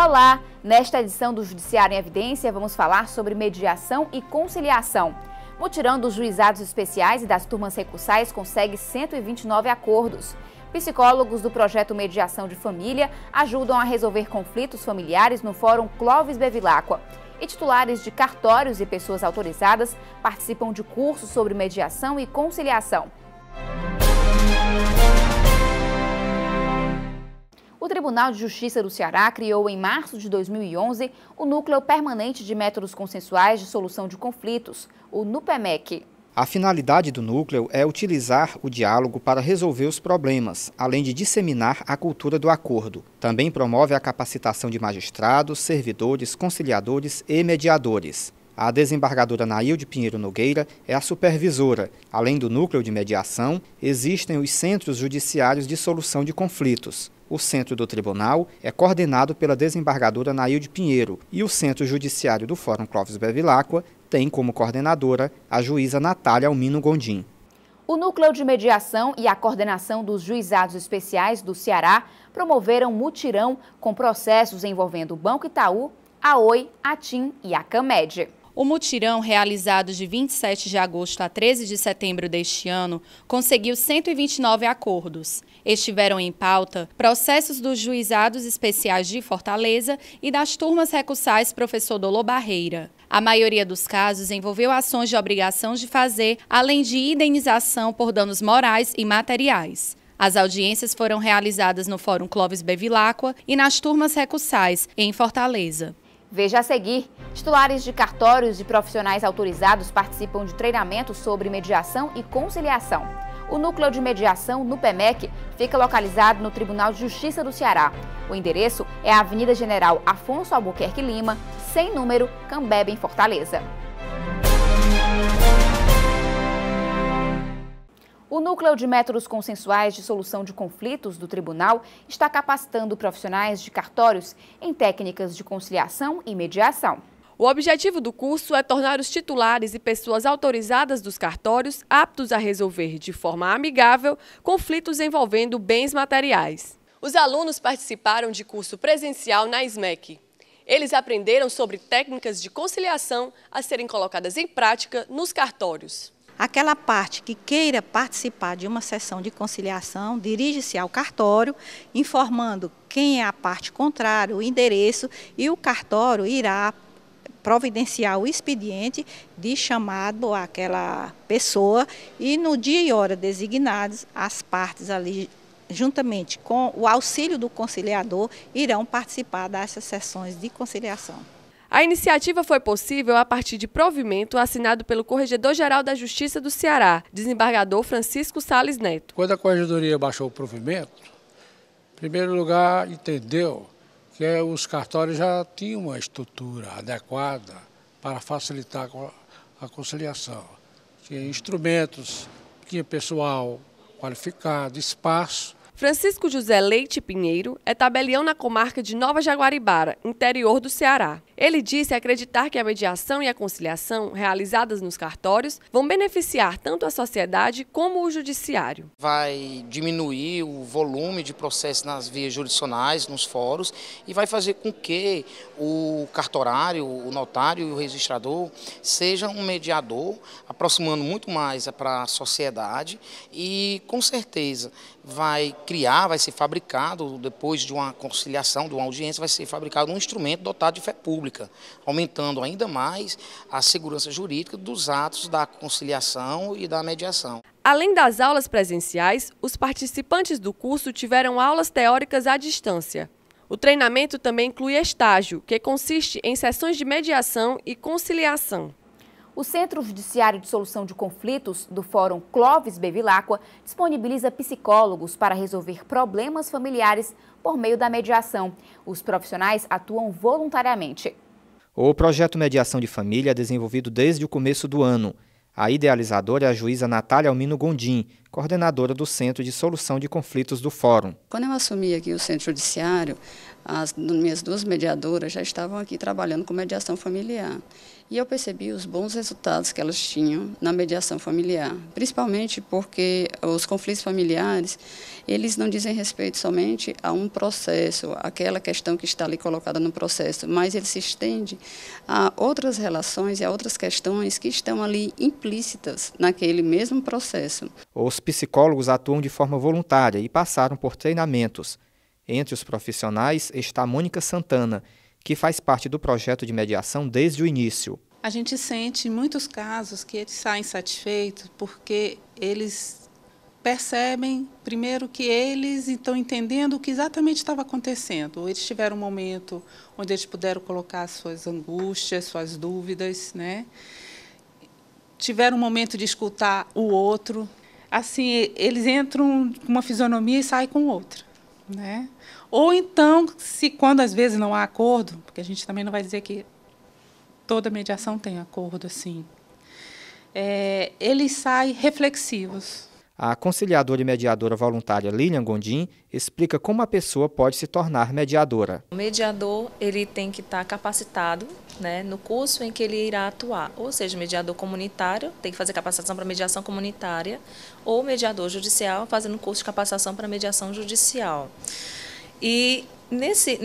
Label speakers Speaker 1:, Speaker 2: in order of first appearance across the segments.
Speaker 1: Olá! Nesta edição do Judiciário em Evidência, vamos falar sobre mediação e conciliação. Mutirão dos juizados especiais e das turmas recursais consegue 129 acordos. Psicólogos do projeto Mediação de Família ajudam a resolver conflitos familiares no Fórum Clóvis Bevilacqua. E titulares de cartórios e pessoas autorizadas participam de cursos sobre mediação e conciliação. O Tribunal de Justiça do Ceará criou em março de 2011 o Núcleo Permanente de Métodos Consensuais de Solução de Conflitos, o NUPEMEC.
Speaker 2: A finalidade do núcleo é utilizar o diálogo para resolver os problemas, além de disseminar a cultura do acordo. Também promove a capacitação de magistrados, servidores, conciliadores e mediadores. A desembargadora Nailde Pinheiro Nogueira é a supervisora. Além do núcleo de mediação, existem os centros judiciários de solução de conflitos. O centro do tribunal é coordenado pela desembargadora Nailde Pinheiro e o centro judiciário do Fórum Clóvis Bevilacqua tem como coordenadora a juíza Natália Almino Gondim.
Speaker 1: O Núcleo de Mediação e a coordenação dos Juizados Especiais do Ceará promoveram mutirão com processos envolvendo o Banco Itaú, a Oi, a TIM e a Camed.
Speaker 3: O mutirão, realizado de 27 de agosto a 13 de setembro deste ano, conseguiu 129 acordos. Estiveram em pauta processos dos Juizados Especiais de Fortaleza e das turmas recursais Professor Dolor Barreira. A maioria dos casos envolveu ações de obrigação de fazer, além de indenização por danos morais e materiais. As audiências foram realizadas no Fórum Clóvis Bevilacqua e nas turmas recursais, em Fortaleza.
Speaker 1: Veja a seguir, titulares de cartórios e profissionais autorizados participam de treinamentos sobre mediação e conciliação. O Núcleo de Mediação, NUPEMEC, fica localizado no Tribunal de Justiça do Ceará. O endereço é a Avenida General Afonso Albuquerque Lima, sem número, Cambebe, em Fortaleza. O Núcleo de Métodos Consensuais de Solução de Conflitos do Tribunal está capacitando profissionais de cartórios em técnicas de conciliação e mediação.
Speaker 4: O objetivo do curso é tornar os titulares e pessoas autorizadas dos cartórios aptos a resolver de forma amigável conflitos envolvendo bens materiais. Os alunos participaram de curso presencial na SMEC. Eles aprenderam sobre técnicas de conciliação a serem colocadas em prática nos cartórios.
Speaker 5: Aquela parte que queira participar de uma sessão de conciliação, dirige-se ao cartório, informando quem é a parte contrária, o endereço, e o cartório irá providenciar o expediente de chamado àquela pessoa e no dia e hora designados, as partes ali, juntamente com o auxílio do conciliador, irão participar dessas sessões de conciliação.
Speaker 4: A iniciativa foi possível a partir de provimento assinado pelo Corregedor-Geral da Justiça do Ceará, desembargador Francisco Salles Neto.
Speaker 6: Quando a Corregedoria baixou o provimento, em primeiro lugar entendeu que os cartórios já tinham uma estrutura adequada para facilitar a conciliação. Tinha instrumentos, tinha pessoal qualificado, espaço.
Speaker 4: Francisco José Leite Pinheiro é tabelião na comarca de Nova Jaguaribara, interior do Ceará. Ele disse acreditar que a mediação e a conciliação realizadas nos cartórios vão beneficiar tanto a sociedade como o judiciário.
Speaker 7: Vai diminuir o volume de processos nas vias jurisdicionais, nos fóruns, e vai fazer com que o cartorário, o notário e o registrador sejam um mediador, aproximando muito mais para a sociedade e, com certeza, vai ser fabricado, depois de uma conciliação, de uma audiência, vai ser fabricado um instrumento dotado de fé pública, aumentando ainda mais a segurança jurídica dos atos da conciliação e da mediação.
Speaker 4: Além das aulas presenciais, os participantes do curso tiveram aulas teóricas à distância. O treinamento também inclui estágio, que consiste em sessões de mediação e conciliação.
Speaker 1: O Centro Judiciário de Solução de Conflitos do Fórum Clóvis Bevilacqua disponibiliza psicólogos para resolver problemas familiares por meio da mediação. Os profissionais atuam voluntariamente.
Speaker 2: O projeto Mediação de Família é desenvolvido desde o começo do ano. A idealizadora é a juíza Natália Almino Gondim, coordenadora do Centro de Solução de Conflitos do Fórum.
Speaker 8: Quando eu assumi aqui o Centro Judiciário, as minhas duas mediadoras já estavam aqui trabalhando com mediação familiar. E eu percebi os bons resultados que elas tinham na mediação familiar, principalmente porque os conflitos familiares, eles não dizem respeito somente a um processo, aquela questão que está ali colocada no processo, mas ele se estende a outras relações e a outras questões que estão ali implícitas naquele mesmo processo.
Speaker 2: Os psicólogos atuam de forma voluntária e passaram por treinamentos. Entre os profissionais está Mônica Santana, que faz parte do projeto de mediação desde o início.
Speaker 9: A gente sente em muitos casos que eles saem satisfeitos porque eles percebem, primeiro, que eles estão entendendo o que exatamente estava acontecendo. Eles tiveram um momento onde eles puderam colocar suas angústias, suas dúvidas, né? Tiveram um momento de escutar o outro. Assim, eles entram com uma fisionomia e saem com outra, né? Ou então, quando às vezes não há acordo, porque a gente também não vai dizer que toda mediação tem acordo, assim, eles saem reflexivos.
Speaker 2: A conciliadora e mediadora voluntária Lilian Gondim explica como a pessoa pode se tornar mediadora.
Speaker 10: O mediador ele tem que estar capacitado, né, no curso em que ele irá atuar, ou seja, mediador comunitário, tem que fazer capacitação para mediação comunitária, ou mediador judicial, fazendo curso de capacitação para mediação judicial. E nesse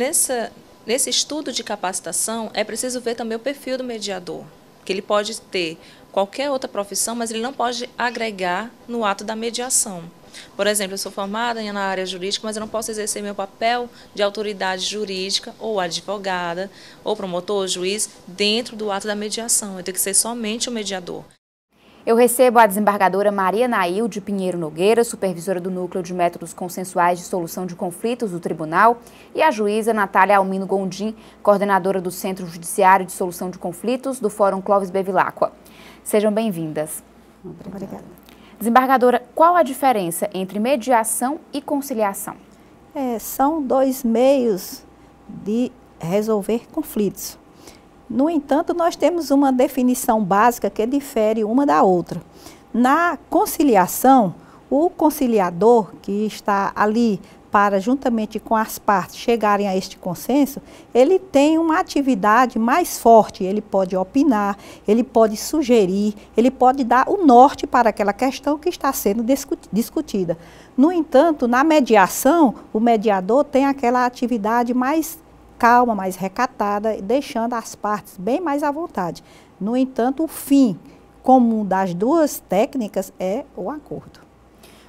Speaker 10: estudo de capacitação é preciso ver também o perfil do mediador, que ele pode ter qualquer outra profissão, mas ele não pode agregar no ato da mediação. Por exemplo, eu sou formada na área jurídica, mas eu não posso exercer meu papel de autoridade jurídica, ou advogada, ou promotor, ou juiz, dentro do ato da mediação. Eu tenho que ser somente o mediador.
Speaker 1: Eu recebo a desembargadora Maria Nailde Pinheiro Nogueira, supervisora do Núcleo de Métodos Consensuais de Solução de Conflitos do Tribunal, e a juíza Natália Almino Gondim, coordenadora do Centro Judiciário de Solução de Conflitos do Fórum Clóvis Bevilacqua. Sejam bem-vindas.
Speaker 5: Obrigada.
Speaker 1: Desembargadora, qual a diferença entre mediação e conciliação?
Speaker 5: São dois meios de resolver conflitos. No entanto, nós temos uma definição básica que difere uma da outra. Na conciliação, o conciliador, que está ali para, juntamente com as partes, chegarem a este consenso, ele tem uma atividade mais forte, ele pode opinar, ele pode sugerir, ele pode dar o norte para aquela questão que está sendo discutida. No entanto, na mediação, o mediador tem aquela atividade mais calma, mais recatada, deixando as partes bem mais à vontade. No entanto, o fim comum das duas técnicas é o acordo.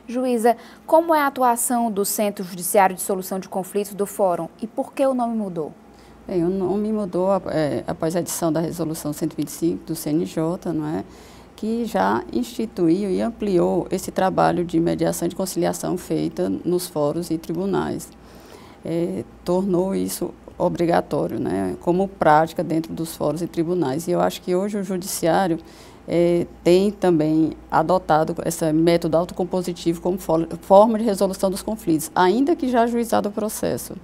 Speaker 1: Juíza, como é a atuação do Centro Judiciário de Solução de Conflitos do Fórum e por que o nome mudou?
Speaker 8: Bem, o nome mudou após a edição da Resolução 125 do CNJ, não é? Que já instituiu e ampliou esse trabalho de mediação e de conciliação feita nos fóruns e tribunais. Tornou isso obrigatório, né, como prática dentro dos fóruns e tribunais. E eu acho que hoje o judiciário tem também adotado esse método autocompositivo como forma de resolução dos conflitos, ainda que já ajuizado o processo.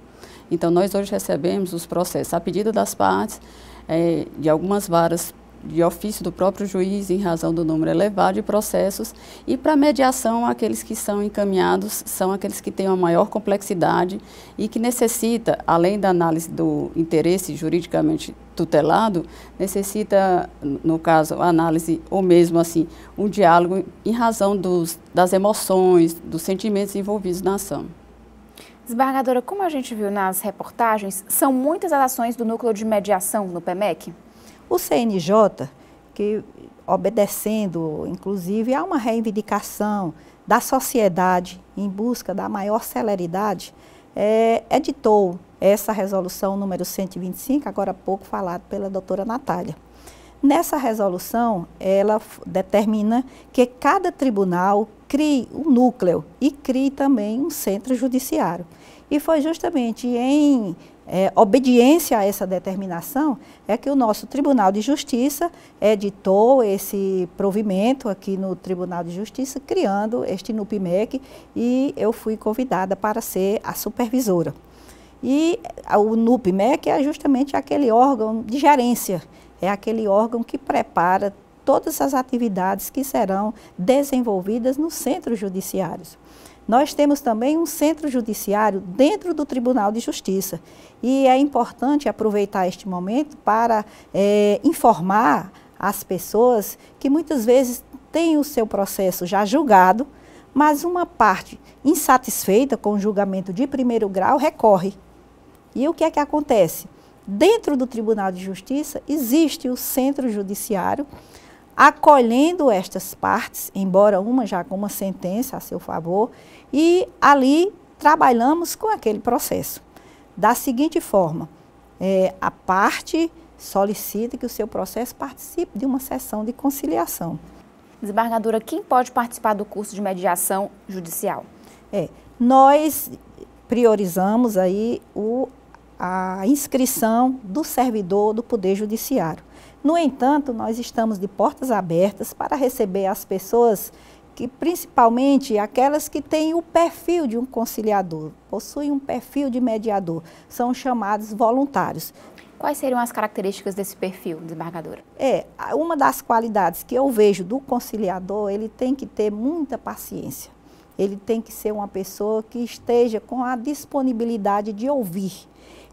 Speaker 8: Então, nós hoje recebemos os processos a pedido das partes, de algumas varas de ofício do próprio juiz, em razão do número elevado de processos, e para mediação, aqueles que são encaminhados são aqueles que têm uma maior complexidade e que necessita, além da análise do interesse juridicamente tutelado, necessita, no caso, análise ou mesmo assim, um diálogo em razão das emoções, dos sentimentos envolvidos na ação.
Speaker 1: Desembargadora, como a gente viu nas reportagens, são muitas as ações do Núcleo de Mediação no PMEC?
Speaker 5: O CNJ, que obedecendo, inclusive, a uma reivindicação da sociedade em busca da maior celeridade, editou essa resolução número 125, agora há pouco falado pela doutora Natália. Nessa resolução, ela determina que cada tribunal crie um núcleo e crie também um centro judiciário. E foi justamente em obediência a essa determinação é que o nosso Tribunal de Justiça editou esse provimento aqui no Tribunal de Justiça, criando este NUPMEC, e eu fui convidada para ser a supervisora. E o NUPMEC é justamente aquele órgão de gerência, é aquele órgão que prepara todas as atividades que serão desenvolvidas nos centros judiciários. Nós temos também um centro judiciário dentro do Tribunal de Justiça. E é importante aproveitar este momento para informar as pessoas que muitas vezes têm o seu processo já julgado, mas uma parte insatisfeita com o julgamento de primeiro grau recorre. E o que é que acontece? Dentro do Tribunal de Justiça existe o centro judiciário acolhendo estas partes, embora uma já com uma sentença a seu favor, e ali trabalhamos com aquele processo. Da seguinte forma, a parte solicita que o seu processo participe de uma sessão de conciliação.
Speaker 1: Desembargadora, quem pode participar do curso de mediação judicial?
Speaker 5: Nós priorizamos aí a inscrição do servidor do Poder Judiciário. No entanto, nós estamos de portas abertas para receber as pessoas que, principalmente aquelas que têm o perfil de um conciliador, possuem um perfil de mediador, são chamados voluntários.
Speaker 1: Quais seriam as características desse perfil, desembargadora?
Speaker 5: Uma das qualidades que eu vejo do conciliador, ele tem que ter muita paciência. Ele tem que ser uma pessoa que esteja com a disponibilidade de ouvir.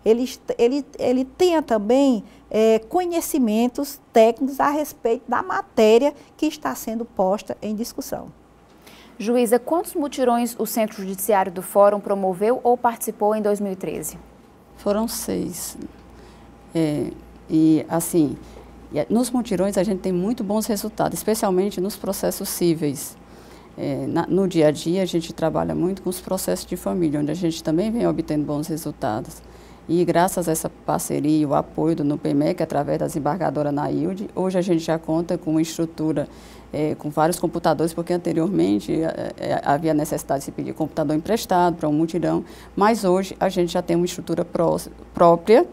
Speaker 5: Ele tenha também conhecimentos técnicos a respeito da matéria que está sendo posta em discussão.
Speaker 1: Juíza, quantos mutirões o Centro Judiciário do Fórum promoveu ou participou em 2013?
Speaker 8: Foram 6. E assim, nos mutirões a gente tem muito bons resultados, especialmente nos processos cíveis. No dia a dia a gente trabalha muito com os processos de família, onde a gente também vem obtendo bons resultados. E graças a essa parceria e o apoio do NUPEMEC, através da desembargadora Nailde, hoje a gente já conta com uma estrutura com vários computadores, porque anteriormente havia necessidade de se pedir computador emprestado para um mutirão, mas hoje a gente já tem uma estrutura própria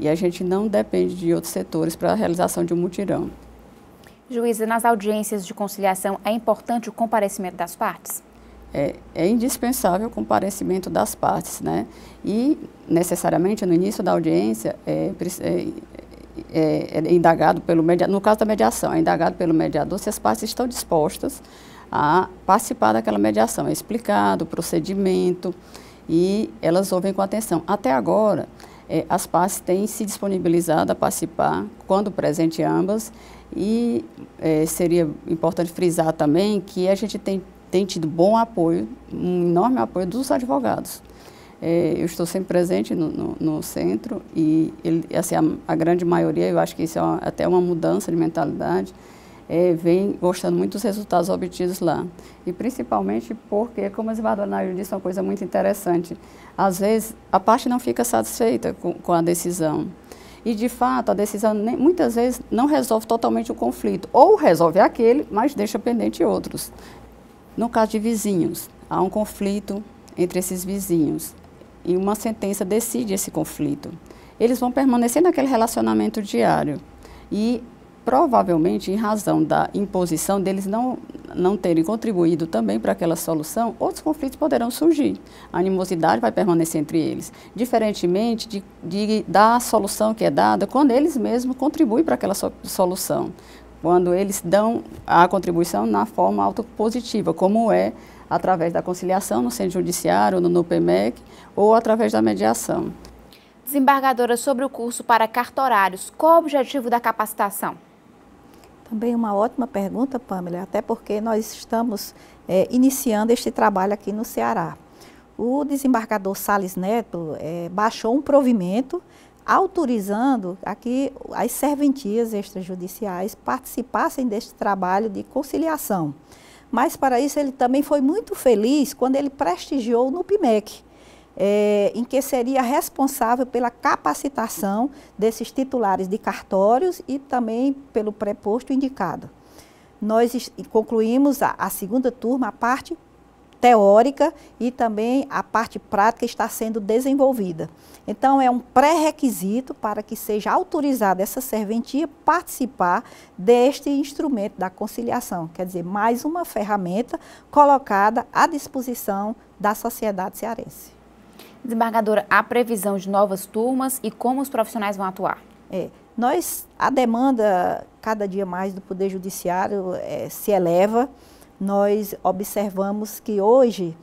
Speaker 8: e a gente não depende de outros setores para a realização de um mutirão.
Speaker 1: Juíza, nas audiências de conciliação é importante o comparecimento das partes?
Speaker 8: É indispensável o comparecimento das partes, né? E, necessariamente, no início da audiência, é indagado pelo mediador, no caso da mediação, é indagado pelo mediador se as partes estão dispostas a participar daquela mediação. É explicado o procedimento e elas ouvem com atenção. Até agora, as partes têm se disponibilizado a participar, quando presente ambas, e seria importante frisar também que a gente tem tido bom apoio, um enorme apoio dos advogados. Eu estou sempre presente no centro e assim, a grande maioria, eu acho que isso é até uma mudança de mentalidade, vem gostando muito dos resultados obtidos lá. E principalmente porque, como a desembargadora Nailde disse, uma coisa muito interessante, às vezes a parte não fica satisfeita com a decisão. E, de fato, a decisão muitas vezes não resolve totalmente o conflito, ou resolve aquele, mas deixa pendente outros. No caso de vizinhos, há um conflito entre esses vizinhos e uma sentença decide esse conflito. Eles vão permanecer naquele relacionamento diário e, provavelmente, em razão da imposição deles não terem contribuído também para aquela solução, outros conflitos poderão surgir. A animosidade vai permanecer entre eles, diferentemente da solução que é dada quando eles mesmos contribuem para aquela solução. Quando eles dão a contribuição na forma autopositiva, como é através da conciliação no Centro Judiciário, no NUPEMEC, ou através da mediação.
Speaker 1: Desembargadora, sobre o curso para cartorários, qual o objetivo da capacitação?
Speaker 5: Também uma ótima pergunta, Pamela, até porque nós estamos iniciando este trabalho aqui no Ceará. O desembargador Salles Neto baixou um provimento autorizando que as serventias extrajudiciais participassem deste trabalho de conciliação. Mas, para isso, ele também foi muito feliz quando ele prestigiou no NUPEMEC, em que seria responsável pela capacitação desses titulares de cartórios e também pelo preposto indicado. Nós concluímos a segunda turma, a parte teórica e também a parte prática está sendo desenvolvida. Então, é um pré-requisito para que seja autorizada essa serventia participar deste instrumento da conciliação, quer dizer, mais uma ferramenta colocada à disposição da sociedade cearense.
Speaker 1: Desembargadora, há previsão de novas turmas e como os profissionais vão atuar?
Speaker 5: A demanda cada dia mais do Poder Judiciário se eleva. nós observamos que hoje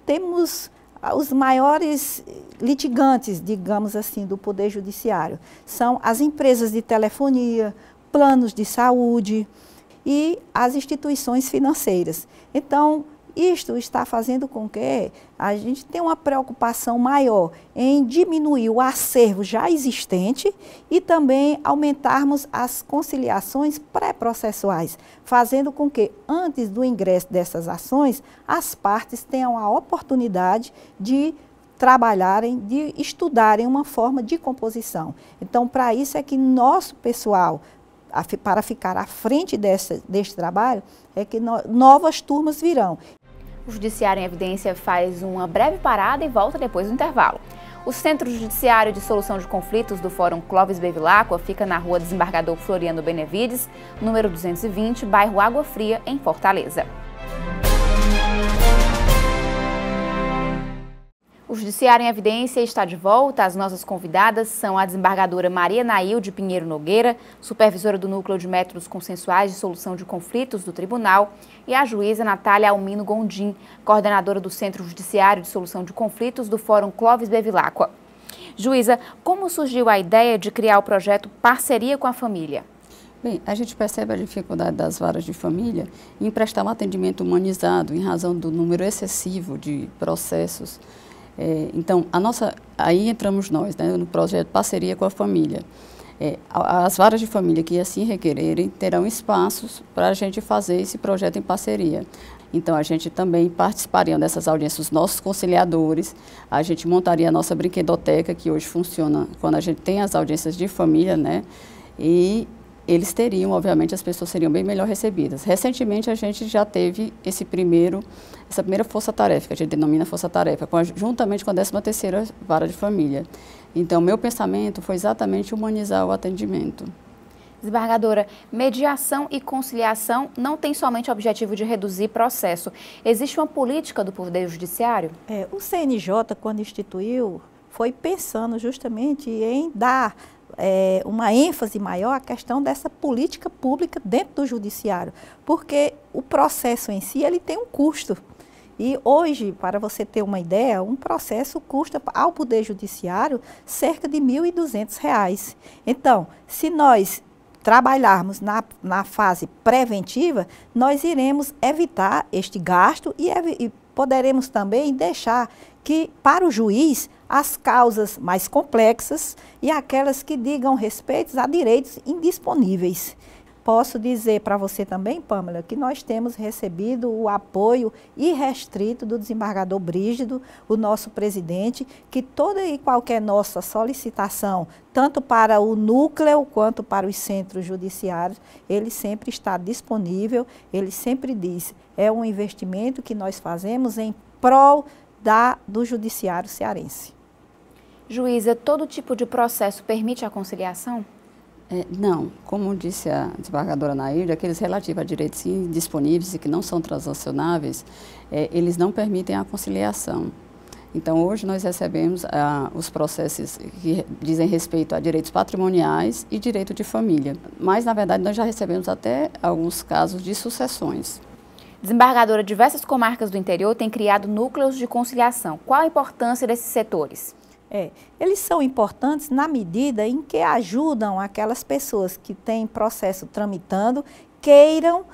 Speaker 5: temos os maiores litigantes, digamos assim, do Poder Judiciário. São as empresas de telefonia, planos de saúde e as instituições financeiras. Então, isto está fazendo com que a gente tenha uma preocupação maior em diminuir o acervo já existente e também aumentarmos as conciliações pré-processuais, fazendo com que, antes do ingresso dessas ações, as partes tenham a oportunidade de trabalharem, de estudarem uma forma de composição. Então, para isso é que nosso pessoal, para ficar à frente deste trabalho, é que novas turmas virão.
Speaker 1: O Judiciário em Evidência faz uma breve parada e volta depois do intervalo. O Centro Judiciário de Solução de Conflitos do Fórum Clóvis Bevilacqua fica na Rua Desembargador Floriano Benevides, número 220, bairro Água Fria, em Fortaleza. O Judiciário em Evidência está de volta. As nossas convidadas são a desembargadora Maria Nailde Pinheiro Nogueira, supervisora do Núcleo de Métodos Consensuais de Solução de Conflitos do Tribunal, e a juíza Natália Almino Gondim, coordenadora do Centro Judiciário de Solução de Conflitos do Fórum Clóvis Bevilacqua. Juíza, como surgiu a ideia de criar o projeto Parceria com a Família?
Speaker 8: Bem, a gente percebe a dificuldade das varas de família em prestar um atendimento humanizado em razão do número excessivo de processos. Então, aí entramos nós, né, no projeto Parceria com a Família. As varas de família que assim requererem terão espaços para a gente fazer esse projeto em parceria. Então, a gente também participaria dessas audiências, os nossos conciliadores, a gente montaria a nossa brinquedoteca, que hoje funciona quando a gente tem as audiências de família, né, e eles teriam, obviamente, as pessoas seriam bem melhor recebidas. Recentemente, a gente já teve essa primeira força-tarefa, que a gente denomina força-tarefa, juntamente com a 13ª vara de família. Então, meu pensamento foi exatamente humanizar o atendimento.
Speaker 1: Desembargadora, mediação e conciliação não tem somente o objetivo de reduzir processo. Existe uma política do Poder Judiciário?
Speaker 5: O CNJ, quando instituiu, foi pensando justamente em dar uma ênfase maior à questão dessa política pública dentro do judiciário, porque o processo em si ele tem um custo. E hoje, para você ter uma ideia, um processo custa ao Poder Judiciário cerca de R$ 1.200. Então, se nós trabalharmos na fase preventiva, nós iremos evitar este gasto e poderemos também deixar que, para o juiz, as causas mais complexas e aquelas que digam respeito a direitos indisponíveis. Posso dizer para você também, Pâmela, que nós temos recebido o apoio irrestrito do desembargador Brígido, o nosso presidente, que toda e qualquer nossa solicitação, tanto para o núcleo quanto para os centros judiciários, ele sempre está disponível, ele sempre diz, é um investimento que nós fazemos em prol do judiciário cearense.
Speaker 1: Juíza, todo tipo de processo permite a conciliação?
Speaker 8: Não, como disse a desembargadora Nailde, aqueles relativos a direitos indisponíveis e que não são transacionáveis, eles não permitem a conciliação. Então, hoje nós recebemos os processos que dizem respeito a direitos patrimoniais e direito de família. Mas, na verdade, nós já recebemos até alguns casos de sucessões.
Speaker 1: Desembargadora, diversas comarcas do interior têm criado núcleos de conciliação. Qual a importância desses setores?
Speaker 5: Eles são importantes na medida em que ajudam aquelas pessoas que têm processo tramitando, queiram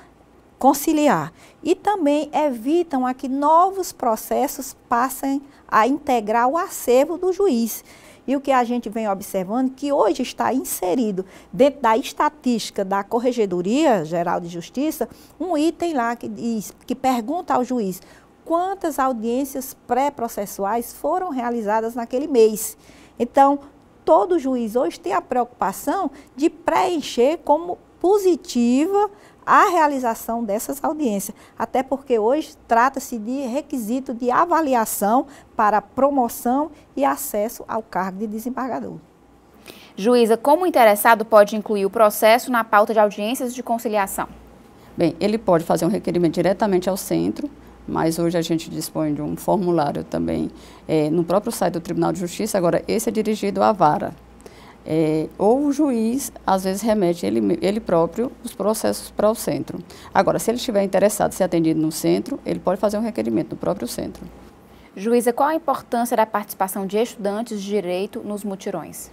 Speaker 5: conciliar. E também evitam a que novos processos passem a integrar o acervo do juiz. E o que a gente vem observando, que hoje está inserido dentro da estatística da Corregedoria Geral de Justiça, um item lá que pergunta ao juiz quantas audiências pré-processuais foram realizadas naquele mês. Então, todo juiz hoje tem a preocupação de preencher como positiva a realização dessas audiências, até porque hoje trata-se de requisito de avaliação para promoção e acesso ao cargo de desembargador.
Speaker 1: Juíza, como o interessado pode incluir o processo na pauta de audiências de conciliação?
Speaker 8: Bem, ele pode fazer um requerimento diretamente ao centro, mas hoje a gente dispõe de um formulário também no próprio site do Tribunal de Justiça. Agora, esse é dirigido à vara. ou o juiz, às vezes, remete ele próprio os processos para o centro. Agora, se ele estiver interessado em ser atendido no centro, ele pode fazer um requerimento no próprio centro.
Speaker 1: Juíza, qual a importância da participação de estudantes de direito nos mutirões?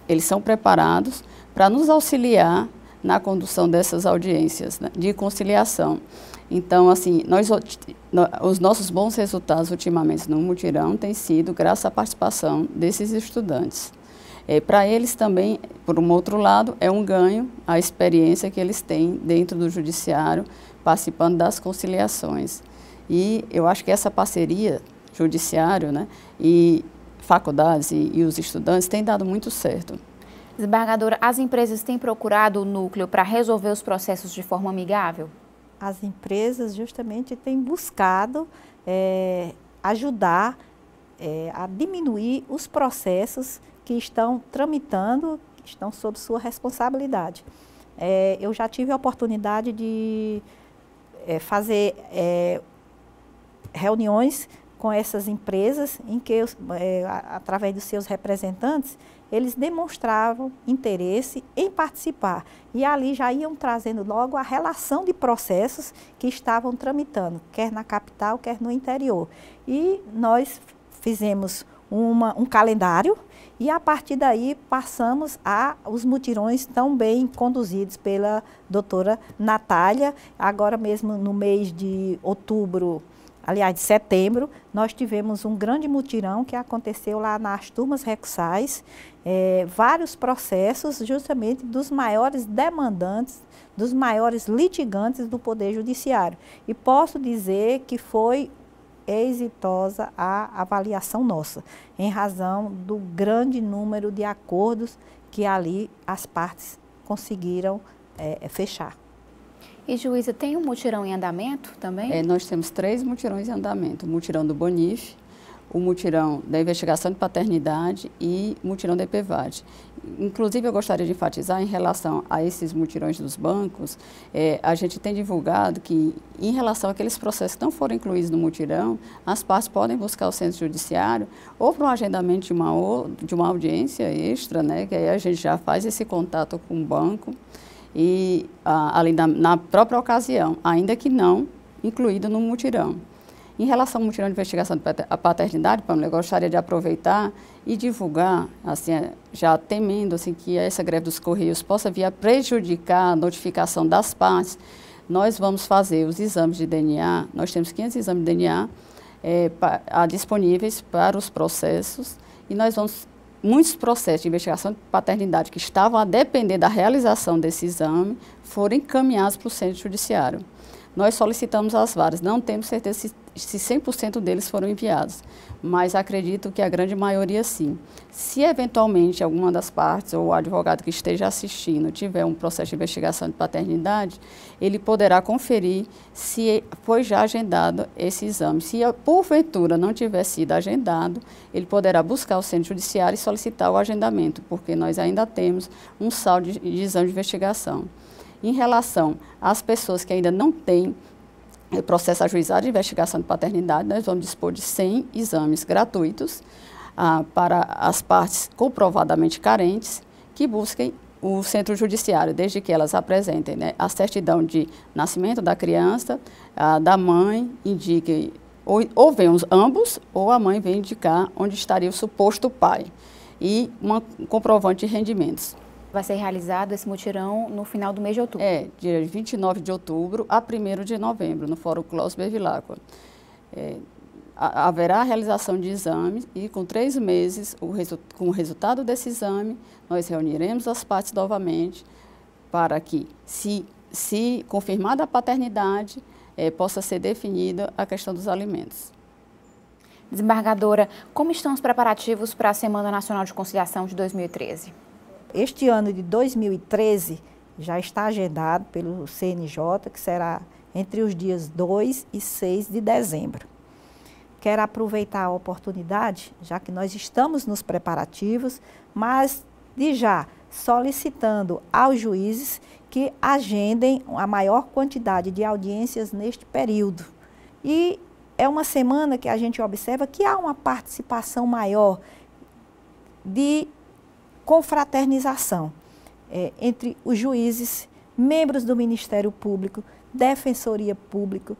Speaker 8: Eles são preparados para nos auxiliar na condução dessas audiências, né, de conciliação. Então, assim, os nossos bons resultados ultimamente no mutirão têm sido graças à participação desses estudantes. Para eles também, por um outro lado, é um ganho a experiência que eles têm dentro do judiciário, participando das conciliações. E eu acho que essa parceria judiciário, né, e faculdades e os estudantes têm dado muito certo.
Speaker 1: Desembargadora, as empresas têm procurado o núcleo para resolver os processos de forma amigável?
Speaker 5: As empresas justamente têm buscado ajudar a diminuir os processos que estão tramitando, que estão sob sua responsabilidade. Eu já tive a oportunidade de fazer reuniões com essas empresas em que, através dos seus representantes, eles demonstravam interesse em participar. E ali já iam trazendo logo a relação de processos que estavam tramitando, quer na capital, quer no interior. E nós fizemos um calendário e, a partir daí, passamos os mutirões tão bem conduzidos pela doutora Natália. Agora mesmo, no mês de outubro, aliás, de setembro, nós tivemos um grande mutirão que aconteceu lá nas turmas recursais, vários processos justamente dos maiores demandantes, dos maiores litigantes do Poder Judiciário. E posso dizer que foi exitosa a avaliação nossa, em razão do grande número de acordos que ali as partes conseguiram fechar.
Speaker 1: E, juíza, tem um mutirão em andamento também?
Speaker 8: Nós temos 3 mutirões em andamento. O mutirão do Bonif, o mutirão da investigação de paternidade e o mutirão da EPVAD. Inclusive, eu gostaria de enfatizar em relação a esses mutirões dos bancos, a gente tem divulgado que, em relação àqueles processos que não foram incluídos no mutirão, as partes podem buscar o centro judiciário ou para um agendamento de uma audiência extra, né, que aí a gente já faz esse contato com o banco, e ali na própria ocasião, ainda que não incluído no mutirão. Em relação ao mutirão de investigação de paternidade, Pamela, eu gostaria de aproveitar e divulgar, assim, já temendo assim, que essa greve dos Correios possa vir a prejudicar a notificação das partes, nós vamos fazer os exames de DNA, nós temos 500 exames de DNA disponíveis para os processos, e nós vamos... Muitos processos de investigação de paternidade que estavam a depender da realização desse exame foram encaminhados para o centro judiciário. Nós solicitamos as varas, não temos certeza se 100% deles foram enviados, mas acredito que a grande maioria sim. Se eventualmente alguma das partes ou o advogado que esteja assistindo tiver um processo de investigação de paternidade, ele poderá conferir se foi já agendado esse exame. Se porventura não tiver sido agendado, ele poderá buscar o centro judiciário e solicitar o agendamento, porque nós ainda temos um saldo de exame de investigação. Em relação às pessoas que ainda não têm processo ajuizado de investigação de paternidade, nós vamos dispor de 100 exames gratuitos para as partes comprovadamente carentes que busquem o centro judiciário, desde que elas apresentem, né, a certidão de nascimento da criança, da mãe, indiquem, ou venham ambos, ou a mãe vem indicar onde estaria o suposto pai, e um comprovante de rendimentos.
Speaker 1: Vai ser realizado esse mutirão no final do mês de outubro?
Speaker 8: Dia 29 de outubro a 1º de novembro, no Fórum Cláudio Bevilacqua. Haverá a realização de exames e, com 3 meses, com o resultado desse exame, nós reuniremos as partes novamente para que, se confirmada a paternidade, possa ser definida a questão dos alimentos.
Speaker 1: Desembargadora, como estão os preparativos para a Semana Nacional de Conciliação de 2013?
Speaker 5: Este ano de 2013 já está agendado pelo CNJ, que será entre os dias 2 e 6 de dezembro. Quero aproveitar a oportunidade, já que nós estamos nos preparativos, mas de já solicitando aos juízes que agendem a maior quantidade de audiências neste período. E é uma semana que a gente observa que há uma participação maior de confraternização entre os juízes, membros do Ministério Público, Defensoria Pública,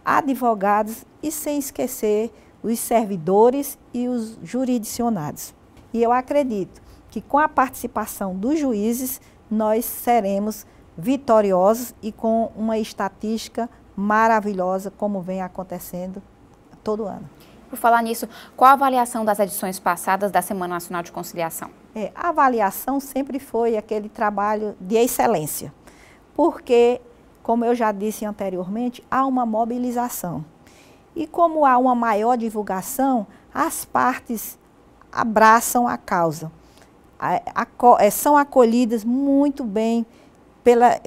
Speaker 5: advogados e sem esquecer os servidores e os jurisdicionados. E eu acredito que com a participação dos juízes nós seremos vitoriosos e com uma estatística maravilhosa como vem acontecendo todo ano.
Speaker 1: Por falar nisso, qual a avaliação das edições passadas da Semana Nacional de Conciliação?
Speaker 5: A avaliação sempre foi aquele trabalho de excelência, porque, como eu já disse anteriormente, há uma mobilização. E como há uma maior divulgação, as partes abraçam a causa, são acolhidas muito bem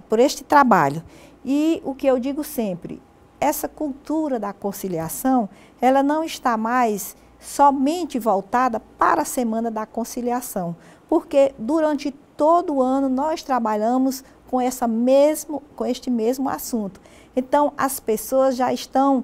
Speaker 5: por este trabalho. E o que eu digo sempre, essa cultura da conciliação, ela não está mais somente voltada para a Semana da Conciliação, porque durante todo o ano nós trabalhamos com este mesmo assunto. Então, as pessoas já estão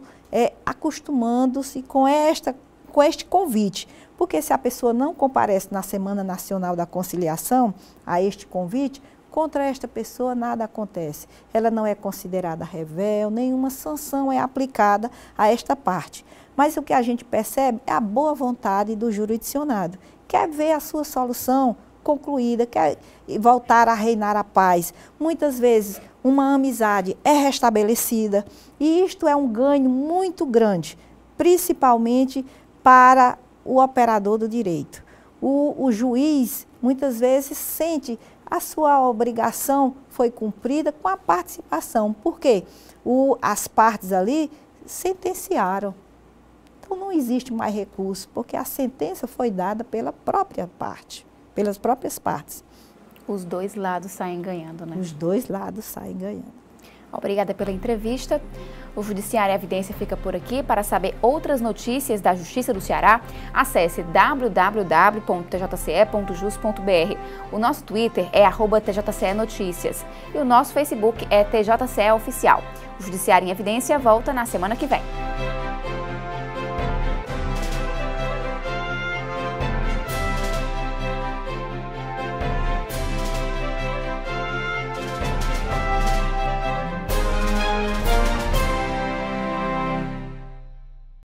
Speaker 5: acostumando-se com este convite, porque se a pessoa não comparece na Semana Nacional da Conciliação a este convite, contra esta pessoa nada acontece. Ela não é considerada rével, nenhuma sanção é aplicada a esta parte. Mas o que a gente percebe é a boa vontade do jurisdicionado. Quer ver a sua solução concluída, quer voltar a reinar a paz. Muitas vezes uma amizade é restabelecida e isto é um ganho muito grande, principalmente para o operador do direito. O juiz muitas vezes sente a sua obrigação foi cumprida com a participação. Por quê? As partes ali sentenciaram. Então não existe mais recurso, porque a sentença foi dada pela própria parte, pelas próprias partes.
Speaker 1: Os dois lados saem ganhando, né?
Speaker 5: Os dois lados saem ganhando.
Speaker 1: Obrigada pela entrevista. O Judiciário em Evidência fica por aqui. Para saber outras notícias da Justiça do Ceará, acesse www.tjce.jus.br. O nosso Twitter é @TJCE Notícias e o nosso Facebook é TJCE Oficial. O Judiciário em Evidência volta na semana que vem.